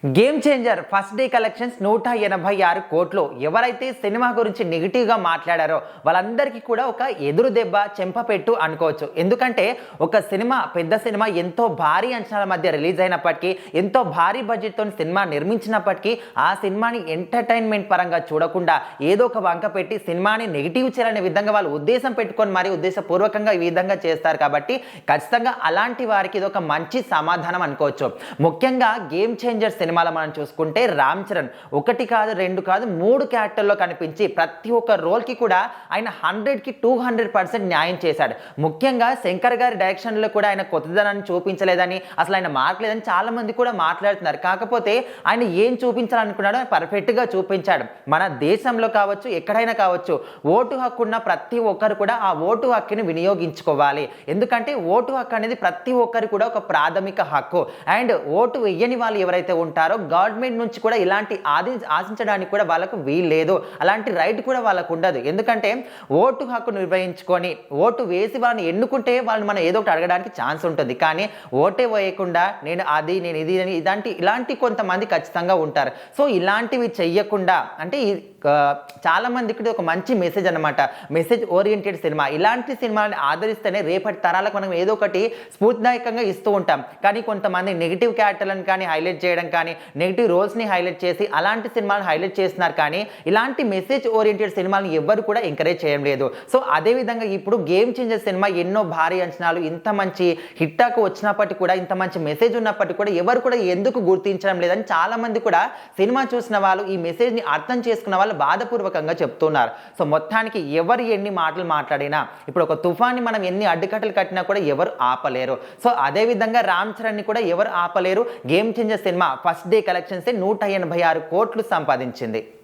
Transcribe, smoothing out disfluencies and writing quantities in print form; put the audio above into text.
Game changer first day collections 186 కోట్లు. ఎవరైతే cinema గురించి నెగిటివ్గా మాట్లాడారో వాళ్ళందరికీ కూడా ఒక ఎదురు దెబ్బ చెంపపెట్టు అనుకోవచ్చు. ఎందుకంటే ఒక సినిమా పెద్ద సినిమా ఎంతో భారీ అంచనాల మధ్య రిలీజ్ అయినప్పటికీ, ఎంతో భారీ బడ్జెట్తో సినిమా నిర్మించినప్పటికీ ఆ సినిమాని ఎంటర్టైన్మెంట్ పరంగా చూడకుండా ఏదో ఒక వంక పెట్టి సినిమాని నెగిటివ్ చేయాలనే విధంగా వాళ్ళు ఉద్దేశం పెట్టుకొని మరి ఉద్దేశపూర్వకంగా ఈ విధంగా చేస్తారు. కాబట్టి ఖచ్చితంగా అలాంటి వారికి ఇది ఒక మంచి సమాధానం అనుకోవచ్చు. ముఖ్యంగా గేమ్ చేంజర్ సినిమాలో మనం చూసుకుంటే రామ్ చరణ్ ఒకటి కాదు, రెండు కాదు, 3 క్యారెక్టర్లో కనిపించి ప్రతి ఒక్క రోల్కి కూడా ఆయన 100కి 200% న్యాయం చేశాడు. ముఖ్యంగా శంకర్ గారి డైరెక్షన్లో కూడా ఆయన కొత్తదనాన్ని చూపించలేదని, అసలు ఆయన మార్చలేదని చాలా మంది కూడా మాట్లాడుతున్నారు. కాకపోతే ఆయన ఏం చూపించాలనుకున్నాడో ఆయన పర్ఫెక్ట్గా చూపించాడు. మన దేశంలో కావచ్చు, ఎక్కడైనా కావచ్చు, ఓటు హక్కు ఉన్న ప్రతి ఒక్కరు కూడా ఆ ఓటు హక్కుని వినియోగించుకోవాలి. ఎందుకంటే ఓటు హక్కు అనేది ప్రతి ఒక్కరు కూడా ఒక ప్రాథమిక హక్కు. అండ్ ఓటు వేయని వాళ్ళు ఎవరైతే ఉంటారో గవర్నమెంట్ నుంచి కూడా ఇలాంటి ఆశించడానికి కూడా వాళ్ళకు వీలు లేదు. అలాంటి రైట్ కూడా వాళ్ళకు ఉండదు. ఎందుకంటే ఓటు హక్కు నిర్వహించుకొని ఓటు వేసి వాళ్ళని ఎన్నుకుంటే వాళ్ళు మనం ఏదో ఒకటి అడగడానికి ఛాన్స్ ఉంటుంది. కానీ ఓటే వేయకుండా నేను అది నేను ఇది అని ఇలాంటి కొంతమంది ఖచ్చితంగా ఉంటారు. సో ఇలాంటివి చెయ్యకుండా అంటే చాలా మందికి ఒక మంచి మెసేజ్ అనమాట. Message oriented cinema. ఇలాంటి సినిమాని ఆదరిస్తేనే రేపటి తరాలకు మనం ఏదో ఒకటి స్ఫూర్తిదాయకంగా ఇస్తూ ఉంటాం. కానీ కొంతమంది నెగిటివ్ క్యారెక్టర్లను కానీ హైలైట్ చేయడం కానీ, నెగిటివ్ రోల్స్ని హైలైట్ చేసి అలాంటి సినిమాలను హైలైట్ చేస్తున్నారు. కానీ ఇలాంటి మెసేజ్ ఓరియంటెడ్ సినిమాలను ఎవ్వరు కూడా ఎంకరేజ్ చేయడం లేదు. సో అదేవిధంగా ఇప్పుడు గేమ్ చేంజర్ సినిమా ఎన్నో భారీ అంచనాలు, ఇంత మంచి హిట్టాకు వచ్చినప్పటికీ కూడా, ఇంత మంచి మెసేజ్ ఉన్నప్పటికీ కూడా ఎవరు కూడా ఎందుకు గుర్తించడం లేదని చాలా మంది కూడా సినిమా చూసిన వాళ్ళు, ఈ మెసేజ్ని అర్థం చేసుకున్న వాళ్ళు బాధపూర్వకంగా చెప్తున్నారు. సో మొత్తానికి ఎవరు ఎన్ని మాటలు మాట్లాడినా, ఇప్పుడు ఒక తుఫాన్ని మనం ఎన్ని అడ్డుకట్టలు కట్టినా కూడా ఎవరు ఆపలేరు. సో అదేవిధంగా రామ్ చరణ్ని కూడా ఎవరు ఆపలేరు. Game changer cinema first day collections 186 కోట్లు సంపాదించింది.